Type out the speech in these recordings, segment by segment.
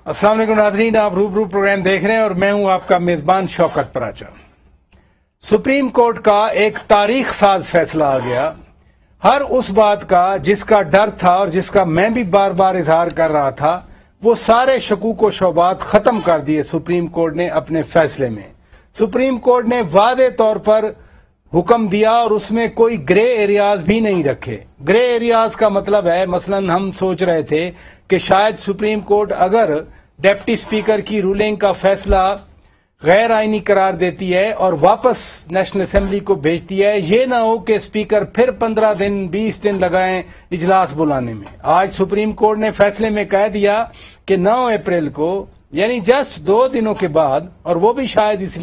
السلام علیکم ناظرین، آپ روبرو پروگرام دیکھ رہے ہیں اور میں ہوں آپ کا میزبان شوکت پراچا۔ سپریم کورٹ کا ایک تاریخ ساز فیصلہ آ گیا، ہر اس بات کا جس کا ڈر تھا اور جس کا میں بھی بار بار اظہار کر رہا تھا، وہ سارے شکوک و شبہات ختم کر دیے سپریم کورٹ نے اپنے فیصلے میں۔ سپریم کورٹ نے واضح طور پر حکم دیا اور اس میں کوئی گرے ایریاز بھی نہیں رکھے۔ گرے ایریاز کا مطلب ہے، مثلا ہم سوچ رہے تھے کہ شاید سپریم کورٹ اگر ڈپٹی اسپیکر کی رولنگ کا فیصلہ غیر آئینی قرار دیتی ہے اور واپس نیشنل اسمبلی کو بھیجتی ہے، یہ نہ ہو کہ اسپیکر پھر 15 دن 20 دن لگائیں اجلاس بلانے میں۔ آج سپریم کورٹ نے فیصلے میں کہہ دیا کہ 9 اپریل کو، یعنی جسٹ 2 دنوں کے بعد، اور وہ بھی شاید اس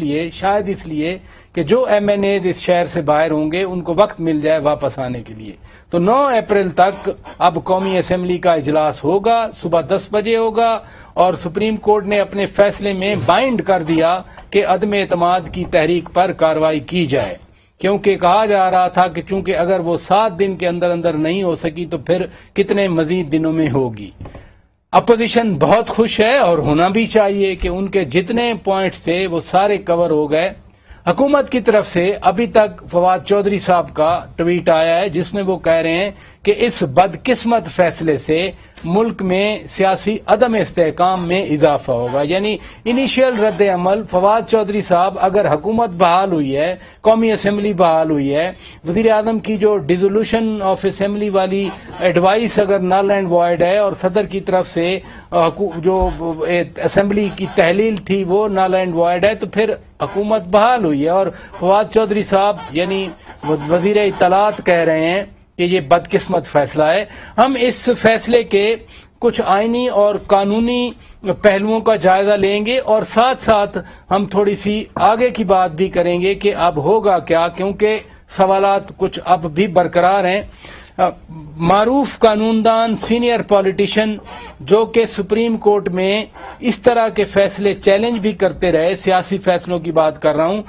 لیے کہ جو ایم این اے اس شہر سے باہر ہوں گے ان کو وقت مل جائے واپس آنے کے لیے، تو 9 اپریل تک اب قومی اسمبلی کا اجلاس ہوگا، صبح 10 بجے ہوگا، اور سپریم کورٹ نے اپنے فیصلے میں بائنڈ کر دیا کہ عدم اعتماد کی تحریک پر کارروائی کی جائے، کیونکہ کہا جا رہا تھا کہ چونکہ اگر وہ 7 دن کے اندر نہیں ہو سکی تو پھر کتنے مزید دنوں میں ہوگی۔ اپوزیشن بہت خوش ہے اور ہونا بھی چاہیے کہ ان کے جتنے پوائنٹس تھے وہ سارے کور ہو گئے۔ حکومت کی طرف سے ابھی تک فواد چودھری صاحب کا ٹویٹ آیا ہے جس میں وہ کہہ رہے ہیں کہ اس بدقسمت فیصلے سے ملک میں سیاسی عدم استحکام میں اضافہ ہوگا، یعنی انیشیل رد عمل فواد چودھری صاحب، اگر حکومت بحال ہوئی ہے، قومی اسمبلی بحال ہوئی ہے، وزیر اعظم کی جو ڈیزولوشن آف اسمبلی والی ایڈوائس اگر نل اینڈ وائڈ ہے اور صدر کی طرف سے جو اسمبلی کی تحلیل تھی وہ نل اینڈ وائڈ ہے، تو پھر حکومت بحال ہوئی ہے، اور فواد چودھری صاحب یعنی وزیر اطلاعات کہہ رہے ہیں کہ یہ بدقسمت فیصلہ ہے۔ ہم اس فیصلے کے کچھ آئینی اور قانونی پہلوؤں کا جائزہ لیں گے اور ساتھ ساتھ ہم تھوڑی سی آگے کی بات بھی کریں گے کہ اب ہوگا کیا، کیونکہ سوالات کچھ اب بھی برقرار ہیں۔ معروف قانون دان، سینئر پولیٹیشین جو کہ سپریم کورٹ میں اس طرح کے فیصلے چیلنج بھی کرتے رہے، سیاسی فیصلوں کی بات کر رہا ہوں،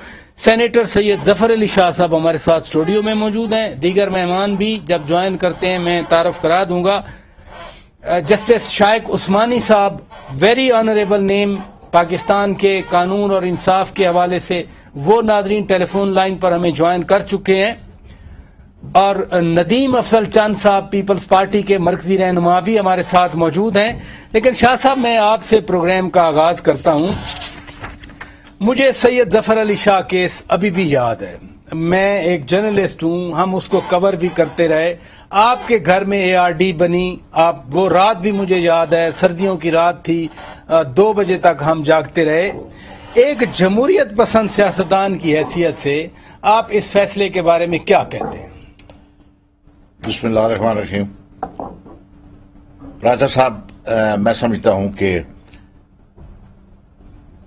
سینیٹر سید ظفر علی شاہ صاحب ہمارے ساتھ اسٹوڈیو میں موجود ہیں، دیگر مہمان بھی جب جوائن کرتے ہیں میں تعارف کرا دوں گا۔ جسٹس شائق عثمانی صاحب، ویری آنریبل نیم پاکستان کے قانون اور انصاف کے حوالے سے، وہ ناظرین ٹیلی فون لائن پر ہمیں جوائن کر چکے ہیں، اور ندیم افضل چند صاحب پیپلز پارٹی کے مرکزی رہنما بھی ہمارے ساتھ موجود ہیں۔ لیکن شاہ صاحب، میں آپ سے پروگرام کا آغاز کرتا ہوں۔ مجھے سید ظفر علی شاہ کیس ابھی بھی یاد ہے، میں ایک جرنلسٹ ہوں، ہم اس کو کور بھی کرتے رہے، آپ کے گھر میں اے آر ڈی بنی، آپ وہ رات بھی مجھے یاد ہے، سردیوں کی رات تھی، 2 بجے تک ہم جاگتے رہے۔ ایک جمہوریت پسند سیاستدان کی حیثیت سے آپ اس فیصلے کے بارے میں کیا کہتے ہیں؟ بسم اللہ الرحمن الرحیم۔ راجہ صاحب، میں سمجھتا ہوں کہ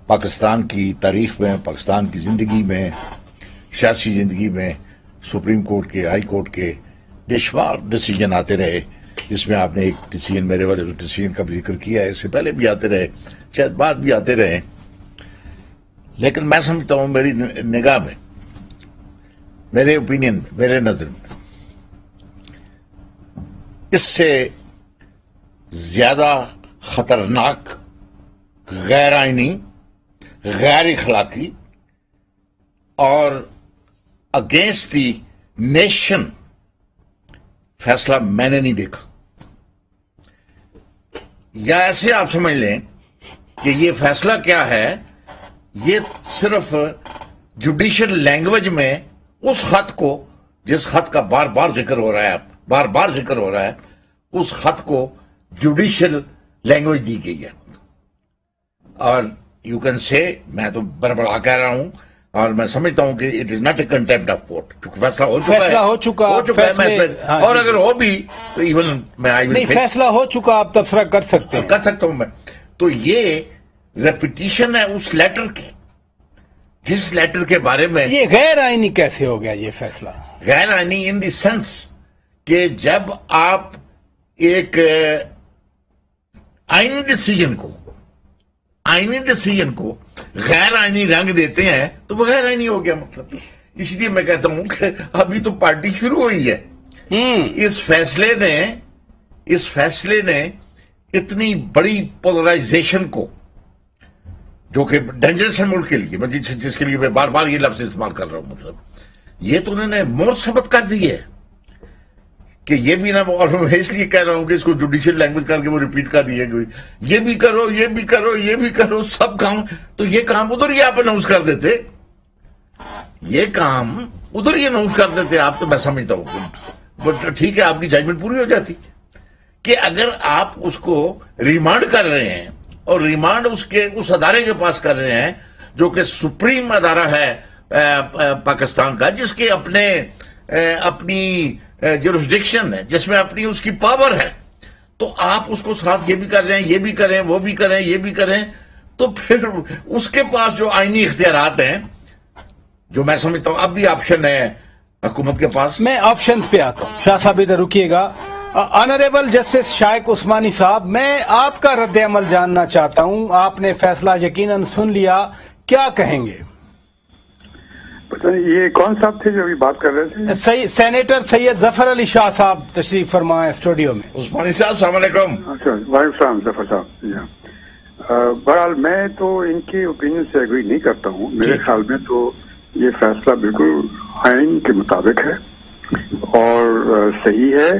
پاکستان کی تاریخ میں، پاکستان کی زندگی میں، سیاسی زندگی میں سپریم کورٹ کے، ہائی کورٹ کے بے شمار ڈیسیجن آتے رہے، جس میں آپ نے ایک ڈیسیجن، میرے والے ڈیسیجن کا بھی ذکر کیا ہے، اس سے پہلے بھی آتے رہے، شاید بعد بھی آتے رہے، لیکن میں سمجھتا ہوں، میری نگاہ میں، میرے اوپینین میں، میرے نظر میں، اس سے زیادہ خطرناک، غیر آئینی، غیر اخلاقی اور اگینسٹ دی نیشن فیصلہ میں نے نہیں دیکھا۔ یا ایسے آپ سمجھ لیں کہ یہ فیصلہ کیا ہے، یہ صرف جوڈیشل لینگویج میں اس خط کو، جس خط کا بار بار ذکر ہو رہا ہے، اس خط کو جوڈیشل لینگویج دی گئی ہے، اور یو کین سے، میں تو بڑبڑا کہہ رہا ہوں، اور میں سمجھتا ہوں کہ it is not a contempt of court, چونکہ فیصلہ ہو چکا ہے، اور اگر ہو بھی تو ایون میں فیصلہ ہو چکا، آپ تبصرہ کر سکتے ہیں، کر سکتا ہوں میں۔ تو یہ ریپیٹیشن ہے اس لیٹر کی، جس لیٹر کے بارے میں، یہ غیر آئینی کیسے ہو گیا یہ فیصلہ؟ غیر آئینی ان دی سینس کہ جب آپ ایک آئینی ڈیسیجن کو غیر آئینی رنگ دیتے ہیں تو وہ غیر آئینی ہو گیا، مطلب۔ اس لیے میں کہتا ہوں کہ ابھی تو پارٹی شروع ہوئی ہے۔ اس فیصلے نے اتنی بڑی پولرائزیشن کو، جو کہ ڈینجرس ہے ملک کے لیے، میں جس کے لیے میں بار بار یہ لفظ استعمال کر رہا ہوں، مطلب یہ تو انہوں نے مور ثبت کر دی ہے کہ یہ بھی نہ، اور میں اس لیے کہہ رہا ہوں کہ اس کو جوڈیشل لینگویج کر کے وہ ریپیٹ کر دی ہے کہ یہ بھی کرو، یہ بھی کرو، یہ بھی کرو، سب کام، تو یہ کام ادھر ہی آپ اناؤنس کر دیتے، یہ کام ادھر ہی اناؤنس کر دیتے آپ، تو میں سمجھتا ہوں بٹ ٹھیک ہے، آپ کی ججمنٹ پوری ہو جاتی کہ اگر آپ اس کو ریمانڈ کر رہے ہیں اور ریمانڈ اس ادارے کے پاس کر رہے ہیں جو کہ سپریم ادارہ ہے پاکستان کا، جس کے اپنی جورسڈکشن ہے، جس میں اپنی اس کی پاور ہے، تو آپ اس کو ساتھ یہ بھی کر رہے ہیں، یہ بھی کریں، وہ بھی کریں، یہ بھی کریں، تو پھر اس کے پاس جو آئینی اختیارات ہیں، جو میں سمجھتا ہوں اب بھی آپشن ہے حکومت کے پاس۔ میں آپشنز پہ آتا ہوں، شاہ صاحب ادھر رکیے گا۔ آنریبل جسٹس شائق عثمانی صاحب، میں آپ کا رد عمل جاننا چاہتا ہوں، آپ نے فیصلہ یقیناً سن لیا، کیا کہیں گے؟ یہ کون صاحب تھے جو ابھی بات کر رہے تھے؟ سینیٹر سید ظفر علی شاہ صاحب تشریف فرمائیں اسٹوڈیو میں۔ عثمانی صاحب السلام علیکم۔ اچھا، وعلیکم السلام ظفر صاحب۔ بہرحال میں تو ان کی اوپینین سے ایگری نہیں کرتا ہوں، میرے خیال میں تو یہ فیصلہ بالکل آئین کے مطابق ہے اور صحیح ہے،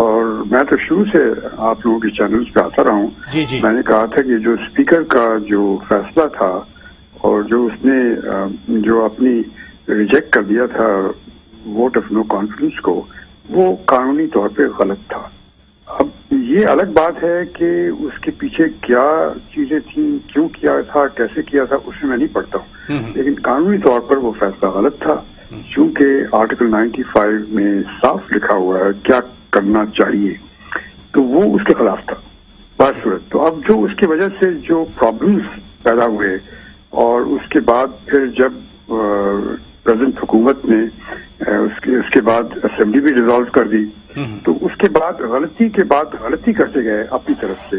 اور میں تو شروع سے آپ لوگوں کے چینلز پہ آتا رہا ہوں۔ میں نے کہا تھا کہ جو اسپیکر کا جو فیصلہ تھا اور جو اس نے جو اپنی ریجیکٹ کر دیا تھا ووٹ آف نو کانفیڈنس کو، وہ قانونی طور پہ غلط تھا۔ اب یہ الگ بات ہے کہ اس کے پیچھے کیا چیزیں تھیں، کیوں کیا تھا، کیسے کیا تھا، اس میں میں نہیں پڑھتا ہوں، لیکن قانونی طور پر وہ فیصلہ غلط تھا، چونکہ آرٹیکل 95 میں صاف لکھا ہوا ہے کیا کرنا چاہیے، تو وہ اس کے خلاف تھا بصورت۔ تو اب جو اس کی وجہ سے جو پرابلمس پیدا ہوئے، اور اس کے بعد پھر جب پریزنٹ حکومت نے اس کے بعد اسمبلی بھی ریزالو کر دی، تو اس کے بعد غلطی کے بعد غلطی کرتے گئے اپنی طرف سے،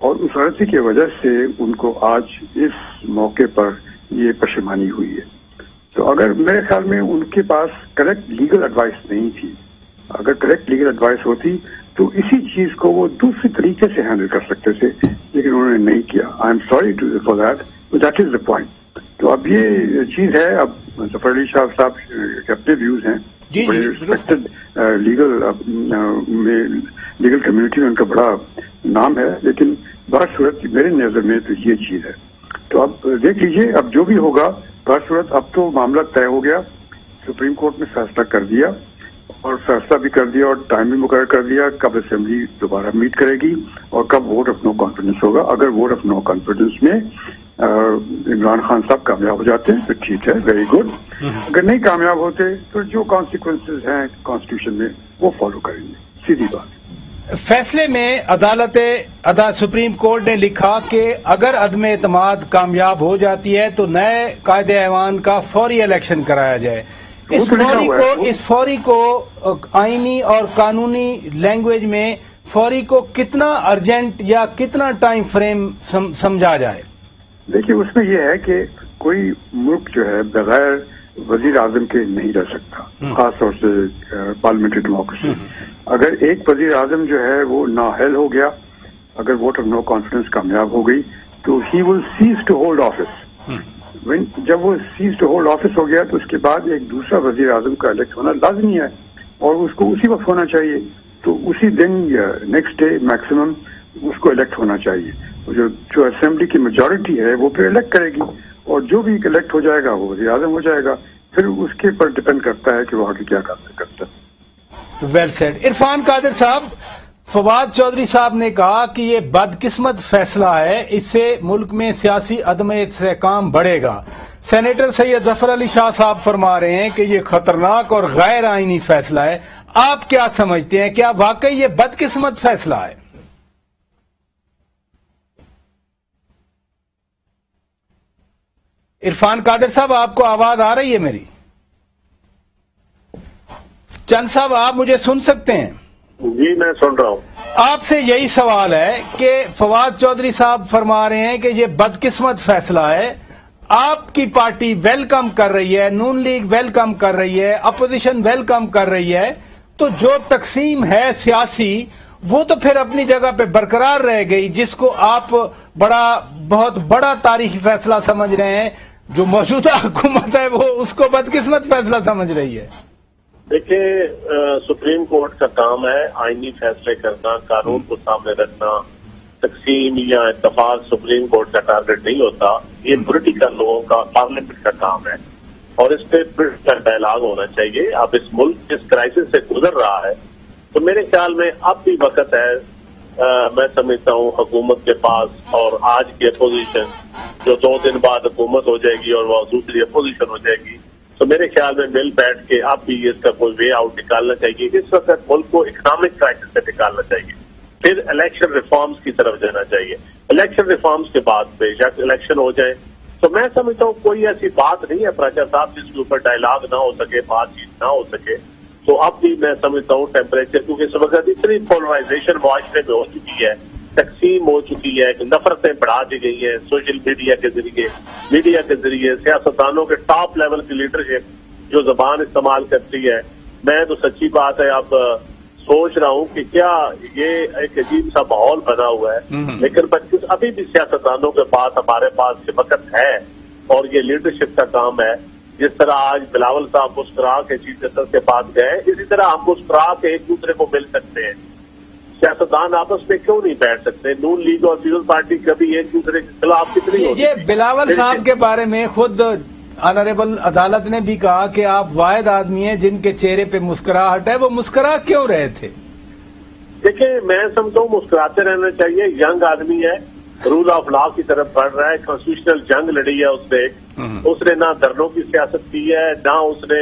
اور اس غلطی کی وجہ سے ان کو آج اس موقع پر یہ پشیمانی ہوئی ہے۔ تو اگر میرے خیال میں ان کے پاس کریکٹ لیگل ایڈوائس نہیں تھی، اگر کریکٹ لیگل ایڈوائس ہوتی تو اسی چیز کو وہ دوسری طریقے سے ہینڈل کر سکتے تھے، لیکن انہوں نے نہیں کیا۔ I am sorry for that, that is the point. تو اب یہ چیز ہے، اب ظفر علی شاہ صاحب کے اپنے ویوز ہیں، بڑے ریسپیکٹڈ لیگل کمیونٹی میں ان کا بڑا نام ہے، لیکن بصورت میرے نظر میں تو یہ چیز ہے۔ تو اب دیکھ لیجئے، اب جو بھی ہوگا بصورت، اب تو معاملہ طے ہو گیا، سپریم کورٹ نے فیصلہ کر دیا، اور فیصلہ بھی کر دیا اور ٹائم بھی مقرر کر دیا کب اسمبلی دوبارہ میٹ کرے گی اور کب ووٹ آف نو کانفیڈنس ہوگا۔ اگر ووٹ آف نو کانفیڈنس میں عمران خان صاحب کامیاب ہو جاتے ہیں تو ٹھیک ہے، ویری گڈ۔ اگر نہیں کامیاب ہوتے تو جو کانسیکوینسز ہیں کانسٹیٹیوشن میں وہ فالو کریں گے، سیدھی بات۔ فیصلے میں سپریم کورٹ نے لکھا کہ اگر عدم اعتماد کامیاب ہو جاتی ہے تو نئے قائد ایوان کا فوری الیکشن کرایا جائے۔ اس فوری کو آئینی اور قانونی لینگویج میں فوری کو کتنا ارجنٹ یا کتنا ٹائم فریم سمجھا جائے؟ دیکھیے، اس میں یہ ہے کہ کوئی ملک جو ہے بغیر وزیر اعظم کے نہیں رہ سکتا، خاص طور سے پارلیمنٹری ڈیموکریسی۔ اگر ایک وزیر اعظم جو ہے وہ نااہل ہو گیا، اگر ووٹ آف نو کانفیڈنس کامیاب ہو گئی، تو ہی ول سیز ٹو ہولڈ آفس۔ جب وہ سیز ٹو ہولڈ آفس ہو گیا تو اس کے بعد ایک دوسرا وزیر اعظم کا الیکٹ ہونا لازمی ہے، اور اس کو اسی وقت ہونا چاہیے، تو اسی دن یا نیکسٹ ڈے میکسیمم اس کو الیکٹ ہونا چاہیے۔ جو اسمبلی کی میجورٹی ہے وہ پھر الیکٹ کرے گی، اور جو بھی الیکٹ ہو جائے گا وہ وزیر اعظم ہو جائے گا، پھر اس کے پر ڈپینڈ کرتا ہے کہ وہ آگے کیا کرتا ہے۔ Well said. عرفان قادر صاحب، فواد چودھری صاحب نے کہا کہ یہ بدقسمت فیصلہ ہے، اس سے ملک میں سیاسی عدم استحکام بڑھے گا۔ سینیٹر سید ظفر علی شاہ صاحب فرما رہے ہیں کہ یہ خطرناک اور غیر آئینی فیصلہ ہے۔ آپ کیا سمجھتے ہیں، کیا واقعی یہ بدقسمت فیصلہ ہے؟ عرفان قادر صاحب، آپ کو آواز آ رہی ہے میری؟ چند صاحب، آپ مجھے سن سکتے ہیں؟ جی، میں سن رہا ہوں۔ آپ سے یہی سوال ہے کہ فواد چودھری صاحب فرما رہے ہیں کہ یہ بدقسمت فیصلہ ہے، آپ کی پارٹی ویلکم کر رہی ہے، نون لیگ ویلکم کر رہی ہے، اپوزیشن ویلکم کر رہی ہے، تو جو تقسیم ہے سیاسی، وہ تو پھر اپنی جگہ پہ برقرار رہ گئی، جس کو آپ بہت بڑا تاریخی فیصلہ سمجھ رہے ہیں، جو موجودہ حکومت ہے وہ اس کو بدقسمت فیصلہ سمجھ رہی ہے۔ دیکھیں، سپریم کورٹ کا کام ہے آئینی فیصلے کرنا، قانون کو سامنے رکھنا۔ تقسیم یا اتفاق سپریم کورٹ کا ٹارگٹ نہیں ہوتا، یہ پولیٹیکل لوگوں کا، پارلیمنٹ کا کام ہے، اور اس پہ ڈائلاگ ہونا چاہیے۔ اب اس ملک جس کرائسس سے گزر رہا ہے تو میرے خیال میں اب بھی وقت ہے، میں سمجھتا ہوں حکومت کے پاس اور آج کی اپوزیشن جو 2 دن بعد حکومت ہو جائے گی اور وہ دوسری اپوزیشن ہو جائے گی، تو میرے خیال میں مل بیٹھ کے اب بھی اس کا کوئی وے آؤٹ نکالنا چاہیے۔ اس وقت ملک کو اکنامک کرائسس سے نکالنا چاہیے، پھر الیکشن ریفارمز کی طرف جانا چاہیے۔ الیکشن ریفارمز کے بعد بے شک الیکشن ہو جائے تو میں سمجھتا ہوں کوئی ایسی بات نہیں ہے پراچا صاحب جس کے اوپر ڈائلاگ نہ ہو سکے، بات چیت نہ ہو سکے۔ تو اب بھی میں سمجھتا ہوں ٹیمپریچر، کیونکہ اس وقت اتنی پولرائزیشن معاشرے میں ہو چکی ہے، تقسیم ہو چکی ہے، نفرتیں بڑھا دی گئی ہیں سوشل میڈیا کے ذریعے سیاستدانوں کے ٹاپ لیول کی لیڈرشپ جو زبان استعمال کرتی ہے۔ میں تو سچی بات ہے اب سوچ رہا ہوں کہ کیا یہ ایک عجیب سا ماحول بنا ہوا ہے، لیکن ابھی بھی سیاستدانوں کے پاس، ہمارے پاس وقت ہے، اور یہ لیڈرشپ کا کام ہے۔ جس طرح آج بلاول صاحب مسکرا کے چیف جسٹس کے پاس گئے، اسی طرح ہم مسکرا کے ایک دوسرے کو مل سکتے ہیں۔ سیاستدان آپس میں کیوں نہیں بیٹھ سکتے؟ نون لیگ اور پیپلز پارٹی کبھی ایک دوسرے کے خلاف کتنی ہوتی ہے۔ یہ بلاول صاحب کے بارے میں خود آنریبل عدالت نے بھی کہا کہ آپ واحد آدمی ہیں جن کے چہرے پہ مسکراہٹ ہے، وہ مسکرا کیوں رہے تھے؟ دیکھیں، میں سمجھتا ہوں مسکراتے رہنا چاہیے۔ ینگ آدمی ہے، رول آف لا کی طرف بڑھ رہا ہے، کانسٹیٹیوشنل جنگ لڑی ہے اس نے نہ دھرنوں کی سیاست کی ہے، نہ اس نے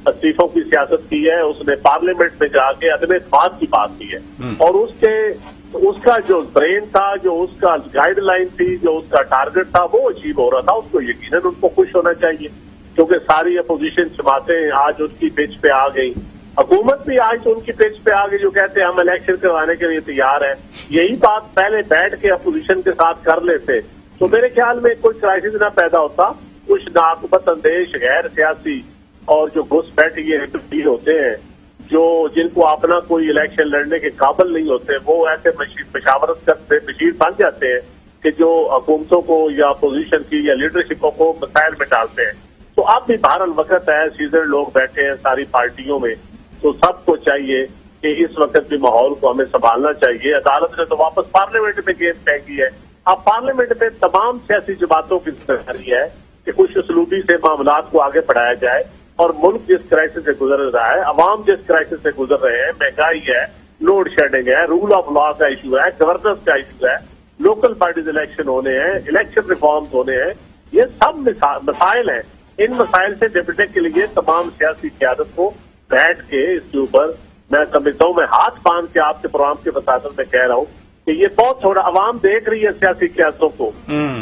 استعفوں کی سیاست کی ہے، اس نے پارلیمنٹ میں جا کے عدم اعتماد کی بات کی ہے، اور اس کا جو برین تھا، جو اس کا گائیڈ لائن تھی، جو اس کا ٹارگٹ تھا، وہ اچیو ہو رہا تھا۔ اس کو یقیناً ان کو خوش ہونا چاہیے، کیونکہ ساری اپوزیشن جماعتیں آج ان کی پچ پہ آ گئی، حکومت بھی آج ان کی پچ پہ آ گئی جو کہتے ہیں ہم الیکشن کروانے کے لیے تیار ہیں۔ یہی بات پہلے بیٹھ کے اپوزیشن کے ساتھ کر لیتے تو میرے خیال میں کوئی کرائسس نہ پیدا ہوتا۔ کچھ ناقبت اندیش غیر سیاسی اور جو گھس بیٹھ یہ ہوتے ہیں، جن کو اپنا کوئی الیکشن لڑنے کے قابل نہیں ہوتے، وہ ایسے مشاورت کرتے بشیر بن جاتے ہیں کہ جو حکومتوں کو یا اپوزیشن کی یا لیڈرشپوں کو مسائل میں ڈالتے ہیں۔ تو اب بھی بہرحال وقت ہے، سیزن لوگ بیٹھے ہیں ساری پارٹیوں میں، تو سب کو چاہیے کہ اس وقت بھی ماحول کو ہمیں سنبھالنا چاہیے۔ عدالت نے تو واپس پارلیمنٹ میں گیم طے کی ہے، اب پارلیمنٹ میں تمام سیاسی جماعتوں کی ذمہ داری ہے کہ کچھ اسلوبی سے معاملات کو آگے بڑھایا جائے، اور ملک جس کرائسس سے گزر رہا ہے، عوام جس کرائسس سے گزر رہے ہیں، مہنگائی ہے، لوڈ شیڈنگ ہے، رول آف لا کا ایشو ہے، گورننس کا ایشو ہے، لوکل پارٹیز الیکشن ہونے ہیں، الیکشن ریفارمز ہونے ہیں، یہ سب مسائل ہیں۔ ان مسائل سے نپٹنے کے لیے تمام سیاسی قیادت کو بیٹھ کے اس کے اوپر، میں سمجھتا ہوں، میں ہاتھ باندھ کے آپ کے پروگرام کے وساطت میں کہہ رہا ہوں کہ یہ بہت تھوڑا عوام دیکھ رہی ہے سیاسی قیادتوں کو،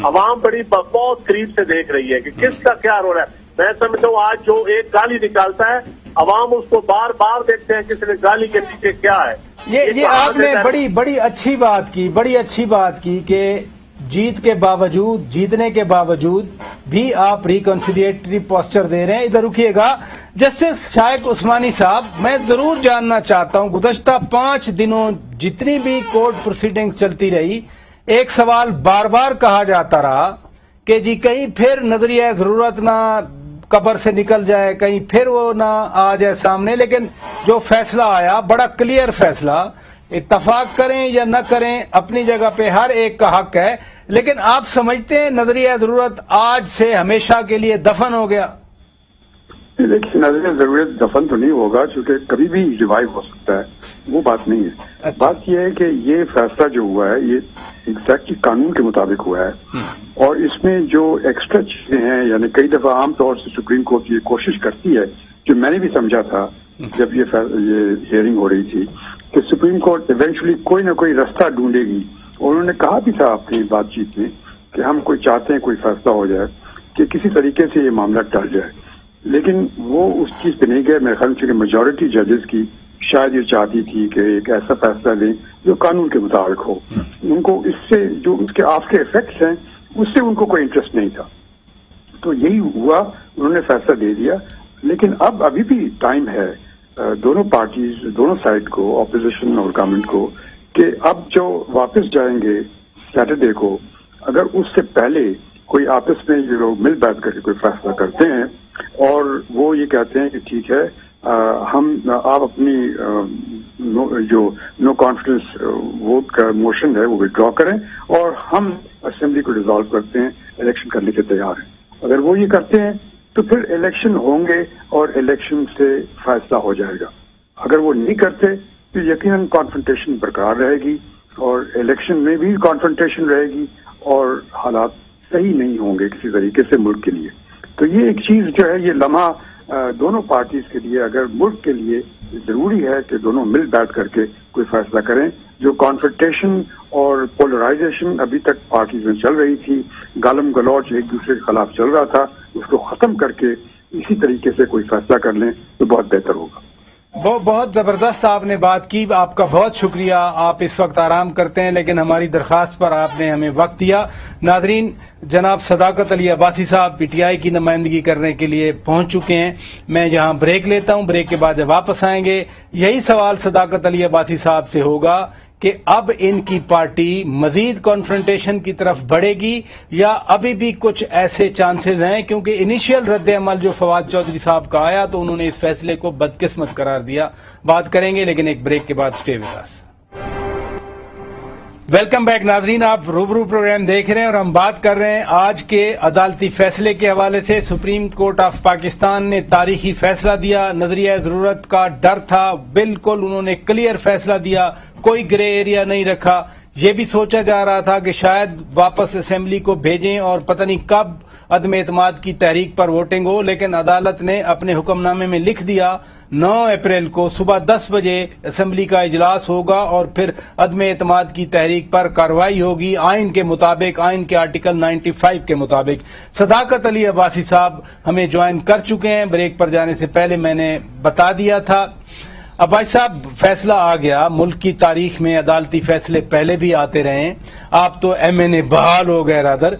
عوام بہت قریب سے دیکھ رہی ہے کہ کس کا کیا رول ہے۔ میں سمجھتا ہوں آج جو ایک گالی نکالتا ہے، عوام اس کو بار بار دیکھتے ہیں کس نے گالی کے پیچھے کیا ہے۔ یہ آپ نے بڑی اچھی بات کی کہ جیتنے کے باوجود بھی آپ ریکنسیلیٹری پوسچر دے رہے ہیں۔ ادھر رکیے گا جسٹس شائق عثمانی صاحب، میں ضرور جاننا چاہتا ہوں گزشتہ 5 دنوں جتنی بھی کورٹ پروسیڈنگ چلتی رہی، ایک سوال بار بار کہا جاتا رہا کہ جی کہیں پھر نظریہ ضرورت نہ قبر سے نکل جائے، کہیں پھر وہ نہ آ جائے سامنے، لیکن جو فیصلہ آیا بڑا کلیئر فیصلہ، اتفاق کریں یا نہ کریں اپنی جگہ پہ ہر ایک کا حق ہے، لیکن آپ سمجھتے ہیں نظریہ ضرورت آج سے ہمیشہ کے لیے دفن ہو گیا؟ دیکھیے، نظریہ ضرورت دفن تو نہیں ہوگا، چونکہ کبھی بھی ریوائیو ہو سکتا ہے، وہ بات نہیں ہے۔ بات یہ ہے کہ یہ فیصلہ جو ہوا ہے یہ ایگزیکٹلی قانون کے مطابق ہوا ہے، اور اس میں جو ایکسٹرا چیزیں ہیں، یعنی کئی دفعہ عام طور سے سپریم کورٹ یہ کوشش کرتی ہے، جو میں نے بھی سمجھا تھا جب یہ ہیئرنگ ہو رہی تھی، کہ سپریم کورٹ ایونچولی کوئی نہ کوئی رستہ ڈھونڈے گی، اور انہوں نے کہا بھی تھا اپنی بات چیت میں کہ ہم کوئی چاہتے ہیں کوئی فیصلہ ہو جائے کہ کسی طریقے سے یہ معاملہ ٹل جائے، لیکن وہ اس چیز پہ نہیں گئے۔ میرے خیال میں میجورٹی ججز کی شاید یہ چاہتی تھی کہ ایک ایسا فیصلہ لیں جو قانون کے مطابق ہو، ان کو اس سے جو اس کے آفٹر ایفیکٹس ہیں اس سے ان کو کوئی انٹرسٹ نہیں تھا، تو یہی ہوا، انہوں نے فیصلہ دے دیا۔ لیکن ابھی بھی ٹائم ہے دونوں پارٹیز، دونوں سائڈ کو، اپوزیشن اور گورنمنٹ کو، کہ اب جو واپس جائیں گے سیٹرڈے کو، اگر اس سے پہلے کوئی آپس میں یہ لوگ مل بیٹھ کر کے کوئی فیصلہ کرتے ہیں اور وہ یہ کہتے ہیں کہ ٹھیک ہے آپ اپنی جو نو کانفیڈنس ووٹ کا موشن ہے وہ وڈرا کریں اور ہم اسمبلی کو ڈیزالو کرتے ہیں، الیکشن کرنے کے تیار ہیں. اگر وہ یہ کرتے ہیں تو پھر الیکشن ہوں گے اور الیکشن سے فیصلہ ہو جائے گا. اگر وہ نہیں کرتے تو یقیناً کانفرنٹیشن برقرار رہے گی اور الیکشن میں بھی کانفرنٹیشن رہے گی اور حالات صحیح نہیں ہوں گے کسی طریقے سے ملک کے لیے. تو یہ ایک چیز جو ہے، یہ لمحہ دونوں پارٹیز کے لیے، اگر ملک کے لیے ضروری ہے کہ دونوں مل بیٹھ کر کے کوئی فیصلہ کریں. جو کانفرنٹیشن اور پولرائزیشن ابھی تک پارٹیز میں چل رہی تھی، گالم گلوچ ایک دوسرے کے خلاف چل رہا تھا، اس کو ختم کر کے اسی طریقے سے کوئی فیصلہ کر لیں تو بہت بہتر ہوگا. بہت زبردست آپ نے بات کی، آپ کا بہت شکریہ. آپ اس وقت آرام کرتے ہیں لیکن ہماری درخواست پر آپ نے ہمیں وقت دیا. ناظرین، جناب صداقت علی عباسی صاحب پی ٹی آئی کی نمائندگی کرنے کے لیے پہنچ چکے ہیں. میں یہاں بریک لیتا ہوں، بریک کے بعد جب واپس آئیں گے یہی سوال صداقت علی عباسی صاحب سے ہوگا کہ اب ان کی پارٹی مزید کانفرنٹیشن کی طرف بڑھے گی یا ابھی بھی کچھ ایسے چانسز ہیں، کیونکہ انیشیل رد عمل جو فواد چودھری صاحب کا آیا تو انہوں نے اس فیصلے کو بدقسمت قرار دیا. بات کریں گے لیکن ایک بریک کے بعد. Stay with us. Welcome back ناظرین، آپ روبرو پروگرام دیکھ رہے ہیں اور ہم بات کر رہے ہیں آج کے عدالتی فیصلے کے حوالے سے. سپریم کورٹ آف پاکستان نے تاریخی فیصلہ دیا. نظریہ ضرورت کا ڈر تھا، بالکل انہوں نے کلیئر فیصلہ دیا، کوئی گرے ایریا نہیں رکھا. یہ بھی سوچا جا رہا تھا کہ شاید واپس اسمبلی کو بھیجیں اور پتہ نہیں کب عدم اعتماد کی تحریک پر ووٹنگ ہو، لیکن عدالت نے اپنے حکم نامے میں لکھ دیا 9 اپریل کو صبح 10 بجے اسمبلی کا اجلاس ہوگا اور پھر عدم اعتماد کی تحریک پر کارروائی ہوگی آئین کے مطابق، آئین کے آرٹیکل 95 کے مطابق. صداقت علی عباسی صاحب ہمیں جوائن کر چکے ہیں. بریک پر جانے سے پہلے میں نے بتا دیا تھا. عباسی صاحب، فیصلہ آ گیا. ملک کی تاریخ میں عدالتی فیصلے پہلے بھی آتے رہے ہیں. آپ تو ایم این اے بحال ہو گئے رادر.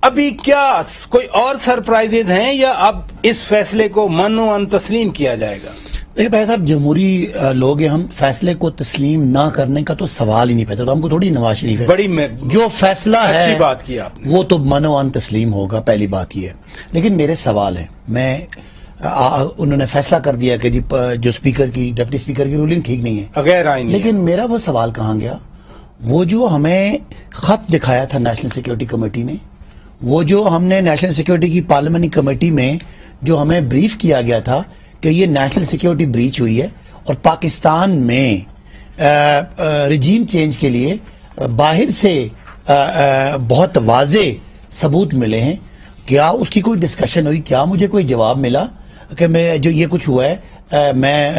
ابھی کیا کوئی اور سرپرائزز ہیں یا اب اس فیصلے کو منو ان تسلیم کیا جائے گا؟ دیکھیں بھائی صاحب، جمہوری لوگ ہیں ہم، فیصلے کو تسلیم نہ کرنے کا تو سوال ہی نہیں پیدا. تو ہم کو تھوڑی نواز شریف ہے بڑی جو فیصلہ ہے اچھی بات کی آپ نے، وہ تو منو ان تسلیم ہوگا. پہلی بات یہ ہے. لیکن میرے سوال ہیں، انہوں نے فیصلہ کر دیا کہ جی جو اسپیکر کی ڈپٹی اسپیکر کی رولنگ ٹھیک نہیں ہے، غیر آئینی. لیکن میرا وہ سوال کہاں گیا؟ وہ جو ہمیں خط دکھایا تھا نیشنل سیکیورٹی کمیٹی نے، وہ جو ہم نے نیشنل سیکیورٹی کی پارلیمنٹری کمیٹی میں جو ہمیں بریف کیا گیا تھا کہ یہ نیشنل سیکیورٹی بریچ ہوئی ہے اور پاکستان میں رجیم چینج کے لیے باہر سے بہت واضح ثبوت ملے ہیں، کیا اس کی کوئی ڈسکشن ہوئی؟ کیا مجھے کوئی جواب ملا کہ میں جو یہ کچھ ہوا ہے میں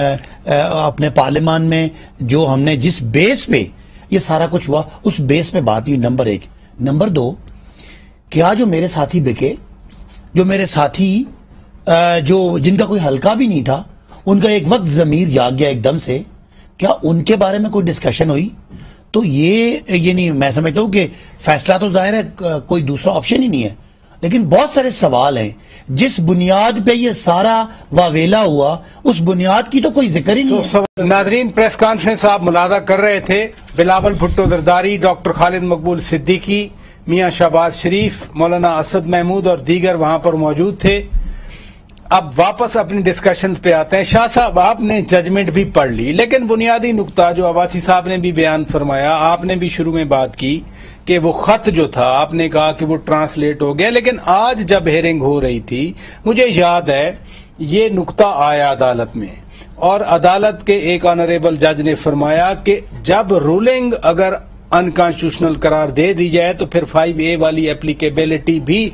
اپنے پارلیمان میں جو ہم نے جس بیس پہ یہ سارا کچھ ہوا اس بیس پہ بات ہوئی؟ نمبر 1. نمبر 2، کیا جو میرے ساتھی بکے، جو میرے ساتھی جو جن کا کوئی حلقہ بھی نہیں تھا، ان کا ایک وقت ضمیر جاگ گیا ایک دم سے، کیا ان کے بارے میں کوئی ڈسکشن ہوئی؟ تو یہ نہیں، میں سمجھتا ہوں کہ فیصلہ تو ظاہر ہے کوئی دوسرا آپشن ہی نہیں ہے، لیکن بہت سارے سوال ہیں. جس بنیاد پہ یہ سارا واویلا ہوا اس بنیاد کی تو کوئی ذکر ہی نہیں ہے. ناظرین، پریس کانفرنس آپ ملاحظہ کر رہے تھے. بلاول بھٹو زرداری، ڈاکٹر خالد مقبول صدیقی، میاں شہباز شریف، مولانا اسد محمود اور دیگر وہاں پر موجود تھے. اب واپس اپنی ڈسکشن پہ آتے ہیں. شاہ صاحب، آپ نے ججمنٹ بھی پڑھ لی، لیکن بنیادی نقطہ جو عباسی صاحب نے بھی بیان فرمایا، آپ نے بھی شروع میں بات کی کہ وہ خط جو تھا آپ نے کہا کہ وہ ٹرانسلیٹ ہو گیا، لیکن آج جب ہیئرنگ ہو رہی تھی مجھے یاد ہے یہ نقطہ آیا عدالت میں، اور عدالت کے ایک آنریبل جج نے فرمایا کہ جب رولنگ اگر انکانسٹیٹیوشنل قرار دے دی جائے تو پھر 5A والی اپلیکیبلٹی بھی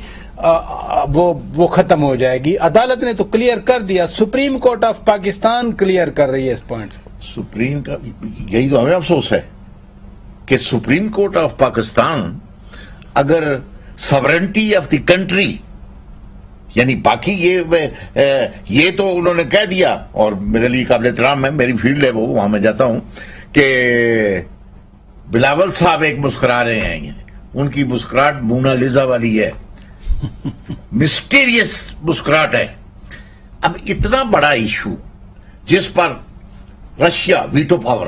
وہ ختم ہو جائے گی. عدالت نے تو کلیئر کر دیا. Supreme court of Pakistan clear کر رہی ہے اس پوائنٹ کو. سپریم کا یہی تو ہمیں افسوس ہے کہ سپریم کورٹ آف پاکستان اگر سورنٹی آف دی کنٹری، یعنی باقی یہ تو انہوں نے کہہ دیا، اور میرے لیے قابل احترام ہے، میری فیلڈ ہے وہ، وہاں میں جاتا ہوں، کہ بلاول صاحب ایک مسکرا رہے ہیں، ان کی مسکراہٹ مونا لیزا والی ہے، مسٹیریس مسکراہٹ ہے. اب اتنا بڑا ایشو جس پر رشیا ویٹو پاور،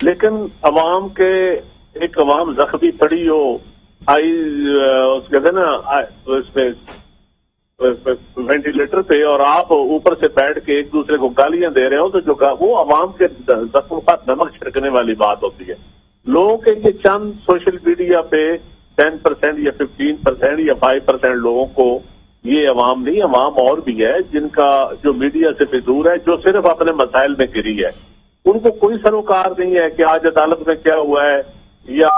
لیکن عوام کے ایک عوام زخمی پڑی ہو اس کہتے نا اس پہ وینٹیلیٹر پہ اور آپ اوپر سے بیٹھ کے ایک دوسرے کو گالیاں دے رہے ہو تو جو وہ عوام کے زخم پر نمک چھڑکنے والی بات ہوتی ہے. لوگوں کے یہ چند سوشل میڈیا پہ 10% یا 15% یا 5% لوگوں کو یہ عوام نہیں، عوام اور بھی ہے جن کا جو میڈیا سے بھی دور ہے، جو صرف اپنے مسائل میں گری ہے. ان کو کوئی سروکار نہیں ہے کہ آج عدالت میں کیا ہوا ہے، یا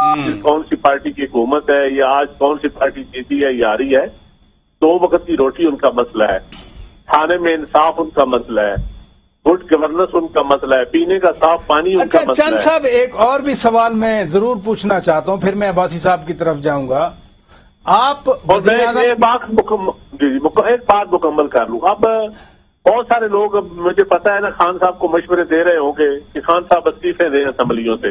کون سی پارٹی کی حکومت ہے، یا آج کون سی پارٹی جیتی ہے یا ہاری ہے. 2 وقت کی روٹی ان کا مسئلہ ہے، کھانے میں انصاف ان کا مسئلہ ہے، گڈ گورننس ان کا مسئلہ ہے، پینے کا صاف پانی ان کا مسئلہ ہے. چند صاحب ایک اور بھی سوال میں ضرور پوچھنا چاہتا ہوں، پھر میں عباسی صاحب کی طرف جاؤں گا. آپ اور میں ایک بات مکمل کر لوں. اب بہت سارے لوگ، اب مجھے پتا ہے نا، خان صاحب کو مشورے دے رہے ہوں گے کہ خان صاحب استعفے دیں اسمبلیوں سے،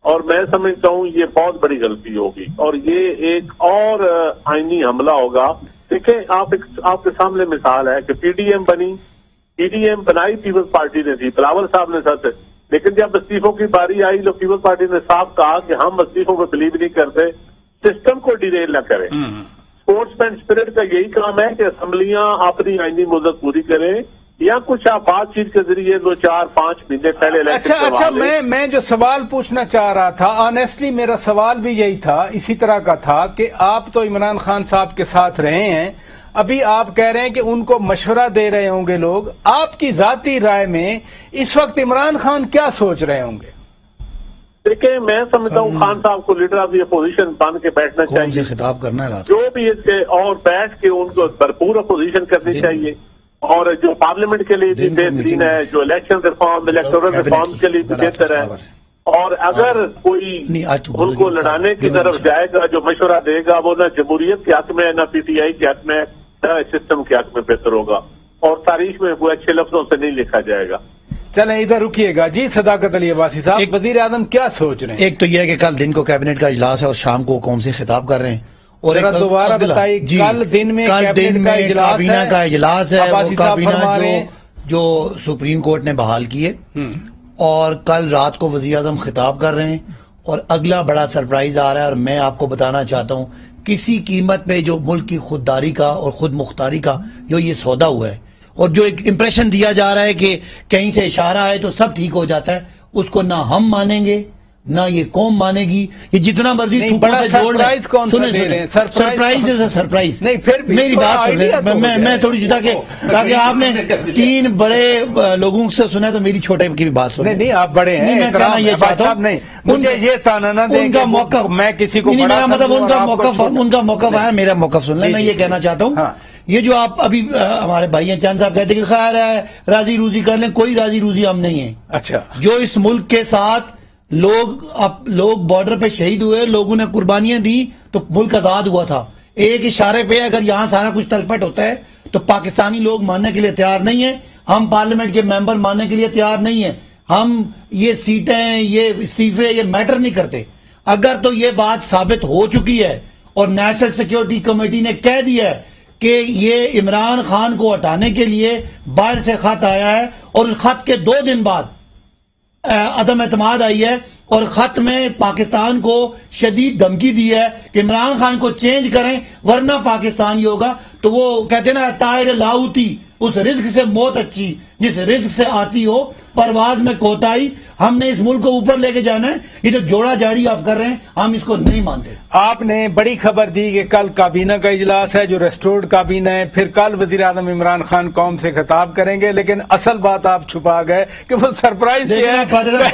اور میں سمجھتا ہوں یہ بہت بڑی غلطی ہوگی اور یہ ایک اور آئینی حملہ ہوگا. دیکھیں آپ کے سامنے مثال ہے کہ پی ڈی ایم بنائی پیپلز پارٹی نے تھی، بلاول صاحب نے ساتھ، لیکن جب استعفوں کی باری آئی تو پیپلز پارٹی نے صاف کہا کہ ہم استعفوں کو بلیو نہیں کرتے، سسٹم کو ڈیریل نہ کریں. اسپورٹس مین اسپرٹ کا یہی کام ہے کہ اسمبلیاں اپنی آئینی مدت پوری کریں یا کچھ آپ بات چیت کے ذریعے 2-4-5 مہینے پہلے اچھا میں جو سوال پوچھنا چاہ رہا تھا، آنیسٹلی میرا سوال بھی یہی تھا، اسی طرح کا تھا کہ آپ تو عمران خان صاحب کے ساتھ رہے ہیں، ابھی آپ کہہ رہے ہیں کہ ان کو مشورہ دے رہے ہوں گے لوگ. آپ کی ذاتی رائے میں اس وقت عمران خان کیا سوچ رہے ہوں گے؟ دیکھیں میں سمجھتا ہوں خان صاحب کو لیڈر آف دی اپوزیشن بن کے بیٹھنا چاہیے، خطاب کرنا ہے جو بھی اس کے، اور بیٹھ کے ان کو بھرپور اپوزیشن کرنی چاہیے، اور جو پارلیمنٹ کے لیے بھی بہترین ہے، جو الیکشن ریفارم، الیکٹورل ریفارم کے لیے بھی بہتر ہے. اور اگر کوئی ان کو لڑانے کی طرف جائے گا، جو مشورہ دے گا، وہ نہ جمہوریت کے حق میں، نہ پی ٹی آئی کے حق میں، نہ سسٹم کے حق میں بہتر ہوگا، اور تاریخ میں وہ اچھے لفظوں سے نہیں لکھا جائے گا. چلیں ادھر رکیے گا. جی صداقت علی عباسی صاحب، وزیر اعظم کیا سوچ رہے ہیں؟ ایک تو یہ ہے کہ کل دن کو کیبنٹ کا اجلاس ہے اور شام کو قوم سے خطاب کر رہے ہیں، اور دوبارہ بتائیے کل دن میں کابینہ کا اجلاس ہے، وہ کابینہ جو سپریم کورٹ نے بحال کیے، اور کل رات کو وزیر اعظم خطاب کر رہے ہیں. اور اگلا بڑا سرپرائز آ رہا ہے، اور میں آپ کو بتانا چاہتا ہوں کسی قیمت پہ جو ملک کی خودداری کا اور خود مختاری کا جو یہ سودا ہوا ہے، اور جو ایک امپریشن دیا جا رہا ہے کہ کہیں سے اشارہ ہے تو سب ٹھیک ہو جاتا ہے، اس کو نہ ہم مانیں گے نہ یہ قوم مانے گی. یہ جتنا مرضی سرپرائز کون سا دے رہے ہیں؟ سرپرائز نہیں، پھر میری بات سن لیں، میں تھوڑی سی تاکہ آپ نے 3 بڑے لوگوں سے سنا تو میری چھوٹے کی بھی بات سن. نہیں آپ بڑے ہیں، میں کہنا یہ چاہتا ہوں، مجھے یہ تانا نہ دیں، ان کا موقف میں کسی کو مطلب ان کا موقف آیا، میرا موقف سن لیں. میں یہ کہنا چاہتا ہوں، یہ جو آپ ابھی ہمارے بھائی ہیں چاند صاحب کہتے کہ خیر ہے راضی روزی کر لیں، کوئی راضی روزی ہم نہیں ہیں. اچھا، جو اس ملک کے ساتھ لوگ بارڈر پہ شہید ہوئے، لوگوں نے قربانیاں دی تو ملک آزاد ہوا تھا. ایک اشارے پہ اگر یہاں سارا کچھ تلپٹ ہوتا ہے تو پاکستانی لوگ ماننے کے لیے تیار نہیں ہیں، ہم پارلیمنٹ کے ممبر ماننے کے لیے تیار نہیں ہیں. ہم یہ سیٹیں، یہ استعفے، یہ میٹر نہیں کرتے. اگر تو یہ بات ثابت ہو چکی ہے اور نیشنل سیکیورٹی کمیٹی نے کہہ دیا ہے کہ یہ عمران خان کو ہٹانے کے لیے باہر سے خط آیا ہے، اور اس خط کے 2 دن بعد عدم اعتماد آئی ہے، اور خط میں پاکستان کو شدید دھمکی دی ہے کہ عمران خان کو چینج کریں ورنہ پاکستان ہی ہوگا، تو وہ کہتے ہیں نا طائر لاؤتی، اس رزق سے موت اچھی جس رزق سے آتی ہو، پرواز میں کوتاہی. ہم نے اس ملک کو اوپر لے کے جانا ہے. یہ جو جوڑا جاڑی آپ کر رہے ہیں ہم اس کو نہیں مانتے. آپ نے بڑی خبر دی کہ کل کابینہ کا اجلاس ہے جو ریسٹورڈ کابینہ ہے، پھر کل وزیر اعظم عمران خان قوم سے خطاب کریں گے، لیکن اصل بات آپ چھپا گئے کہ وہ سرپرائز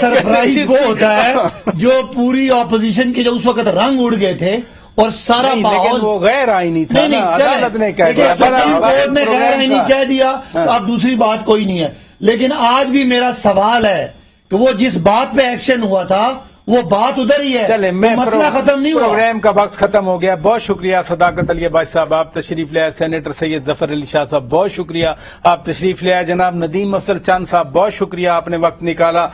سرپرائز وہ ہوتا ہے جو پوری اپوزیشن کے جو اس وقت رنگ اڑ گئے تھے اور سارا ماحول، وہ غیر آئینی تھا، عدالت نے کہہ دیا، سپریم کورٹ نے غیر آئینی کہہ دیا تو اب دوسری بات کوئی نہیں ہے. لیکن آج بھی میرا سوال ہے کہ وہ جس بات پہ ایکشن ہوا تھا وہ بات ادھر ہی ہے. چلے میں مسئلہ ختم نہیں ہوا. پروگرام کا وقت ختم ہو گیا. بہت شکریہ صداقت علی عباسی صاحب, آپ تشریف لے آئے. سینیٹر سید ظفر علی شاہ صاحب بہت شکریہ, آپ تشریف لے آئے. جناب ندیم افضل چاند صاحب بہت شکریہ, آپ نے وقت نکالا.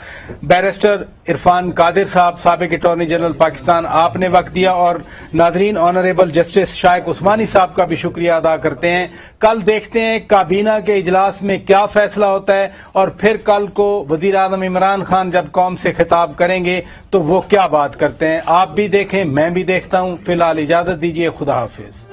بیرسٹر عرفان قادر صاحب سابق اٹارنی جنرل پاکستان, آپ نے وقت دیا. اور ناظرین آنریبل جسٹس شائق عثمانی صاحب کا بھی شکریہ ادا کرتے ہیں. کل دیکھتے ہیں کابینہ کے اجلاس میں کیا فیصلہ ہوتا ہے, اور پھر کل کو وزیر اعظم عمران خان جب قوم سے خطاب کریں گے تو وہ کیا بات کرتے ہیں. آپ بھی دیکھیں, میں بھی دیکھتا ہوں. فی الحال اجازت دیجیے, خدا حافظ.